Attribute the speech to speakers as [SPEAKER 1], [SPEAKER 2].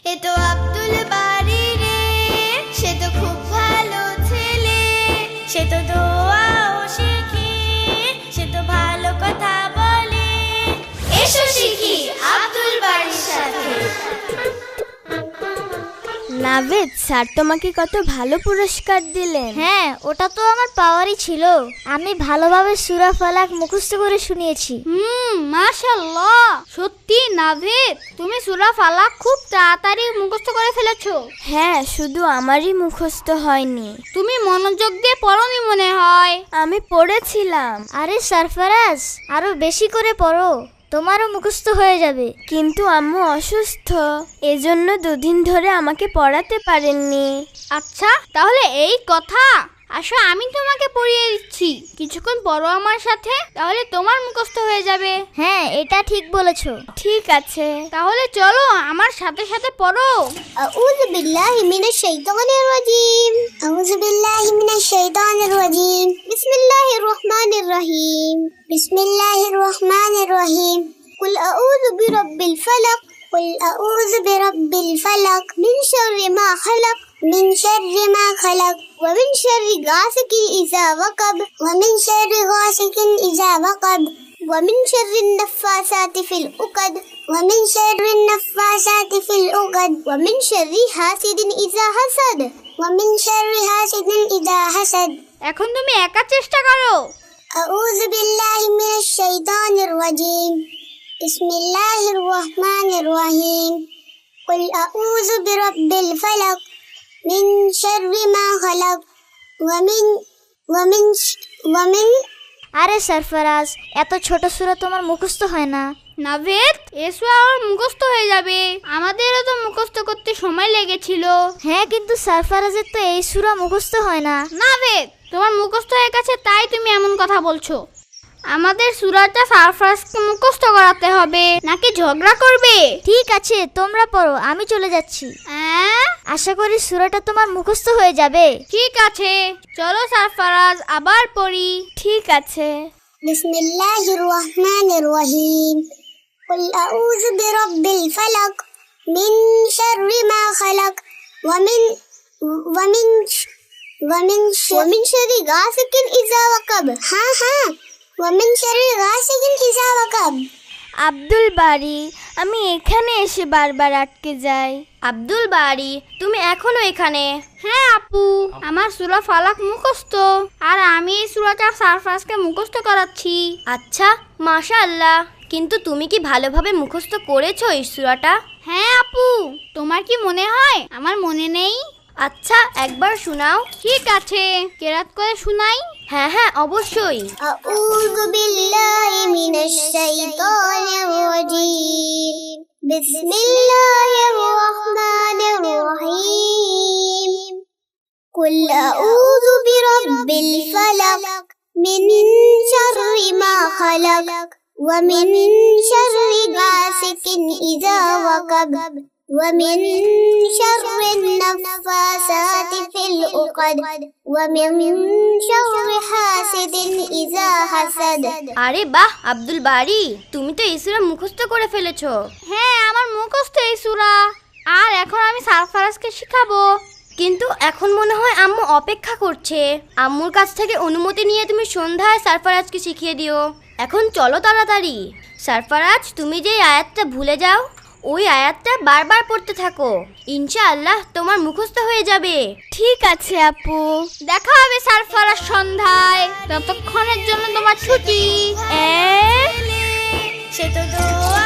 [SPEAKER 1] এ তো আব্দুল বাড়ি রে, সে তো খুব ভালো ছেলে, সে তো দোয়াও শিখে, সে তো ভালো কথা বলে। এসো শিখি আব্দুল বাড়ির সাথে।
[SPEAKER 2] নাভেদ স্যার তোমাকে কত ভালো পুরস্কার দিলেন।
[SPEAKER 3] হ্যাঁ, ওটা তো আমার পাওয়ারই ছিল। আমি ভালোভাবে সূরা ফালাক মুখস্থ করে শুনিয়েছি।
[SPEAKER 4] মাশাআল্লাহ, সত্যি নাভেদ, তুমি সূরা ফালাক খুব তাড়াতাড়ি মুখস্থ করে ফেলেছো।
[SPEAKER 2] হ্যাঁ, শুধু আমারই মুখস্থ হয়নি,
[SPEAKER 4] তুমি মনোযোগ দিয়ে পড়োনি মনে হয়।
[SPEAKER 2] আমি পড়েছিলাম।
[SPEAKER 3] আরে সরফরাজ, আরো বেশি করে পড়ো, তোমারও মুখস্থ হয়ে যাবে।
[SPEAKER 2] কিন্তু আম্মু অসুস্থ, এজন্য দুদিন ধরে আমাকে পড়াতে পারেননি।
[SPEAKER 4] আচ্ছা, তাহলে এই কথা। আসো, আমি তোমাকে পড়িয়ে দিচ্ছি, কিছুক্ষণ পড়ো আমার সাথে, তাহলে তোমার মুখস্থ হয়ে যাবে।
[SPEAKER 3] হ্যাঁ, এটা ঠিক বলেছো।
[SPEAKER 2] ঠিক আছে,
[SPEAKER 4] তাহলে চলো আমার সাথে সাথে পড়ো।
[SPEAKER 5] أعوذ بالله من الشيطان الرجيم أعوذ بالله من الشيطان الرجيم بسم الله الرحمن الرحيم بسم الله الرحمن الرحيم قل أعوذ برب الفلق قل أعوذ برب الفلق من شر ما خلق من شر ما خلق ومن شر غاسق إذا وقب ومن شر غاسق إذا وقب ومن شر النفاثات في العقد ومن شر النفاثات في العقد ومن شر حاسد إذا حسد ومن شر حاسد إذا حسد
[SPEAKER 4] এখন তুমি একা চেষ্টা করো।
[SPEAKER 5] أعوذ بالله من الشيطان الرجيم بسم الله الرحمن الرحيم قل أعوذ برب الفلق من شر ما خلق ومن ومن ومن
[SPEAKER 3] আরে সরফরাজ, এত ছোট সূরা তোমার মুখস্থ হয় না।
[SPEAKER 4] নাভেদ, এসো আর মুখস্থ হয়ে যাবে, আমাদেরও তো মুখস্থ করতে সময় লেগেছিল।
[SPEAKER 3] হ্যাঁ, কিন্তু সরফরাজের তো এই সূরা মুখস্থ হয় না।
[SPEAKER 4] নাভেদ, তোমার মুখস্থ হয়ে গেছে তাই তুমি এমন কথা বলছো। আমাদের সূরাটা সারফরাজকে মুখস্থ করাতে হবে, নাকি ঝগড়া করবে?
[SPEAKER 3] ঠিক আছে, তোমরা পড়ো, আমি চলে যাচ্ছি। আশা করি সূরাটা তোমার মুখস্থ হয়ে যাবে।
[SPEAKER 4] ঠিক আছে, চলো সারফরাজ, আবার পড়ি।
[SPEAKER 2] ঠিক আছে।
[SPEAKER 5] بسم الله الرحمن الرحيم قل أعوذ برب الفلق من شر ما خلق ومن ومن ومن شر غاسق إذا وقب ها ومن شر غاسق إذا وقب
[SPEAKER 2] আব্দুল বাড়ি, আমি এখানে এসে বারবার আটকে যাই।
[SPEAKER 1] আব্দুল বাড়ি, তুমি এখনো এখানে?
[SPEAKER 4] হ্যাঁ আপু, আমার সূরা ফালাক মুখস্থ, আর আমি এই সূরাটা সারফরাজকে মুখস্থ করাচ্ছি।
[SPEAKER 1] আচ্ছা, মাশাআল্লাহ, কিন্তু তুমি কি ভালোভাবে মুখস্থ করেছো এই সূরাটা?
[SPEAKER 4] হ্যাঁ আপু, তোমার কি মনে হয় আমার মনে নেই?
[SPEAKER 1] আচ্ছা, একবার শোনাও।
[SPEAKER 4] ঠিক আছে, কেরাত করে শোনাই।
[SPEAKER 1] হ্যাঁ হ্যাঁ, অবশ্যই।
[SPEAKER 5] أعوذ بالله من الشيطان الرجيم بسم الله الرحمن الرحيم قل أعوذ برب الفلق من شر ما خلق ومن شر غاسق إذا وقب ومن شر النفاثات في العقد ومن شر حاسد إذا حسد
[SPEAKER 1] আরে বাহ আব্দুল বাড়ি, তুমি তো এই সূরা মুখস্থ করে ফেলেছো।
[SPEAKER 4] হ্যাঁ, আমার মুখস্থ এই সূরা, আর এখন আমি সারফরাজকে শেখাবো।
[SPEAKER 1] কিন্তু এখন মনে হয় আম্মু অপেক্ষা করছে। আম্মুর কাছ থেকে অনুমতি নিয়ে তুমি সন্ধ্যায় সারফরাজকে শিখিয়ে দিও। এখন চলো তাড়াতাড়ি। সারফরাজ, তুমি যে আয়াতটা ভুলে যাও, ওই আয়াতটা বারবার পড়তে থাকো, ইনশাআল্লাহ তোমার মুখস্থ হয়ে যাবে।
[SPEAKER 2] ঠিক আছে আপু।
[SPEAKER 4] দেখা হবে সারফরাজ সন্ধ্যায়, ততক্ষণের জন্য তোমার ছুটি।
[SPEAKER 1] সে তো দোয়া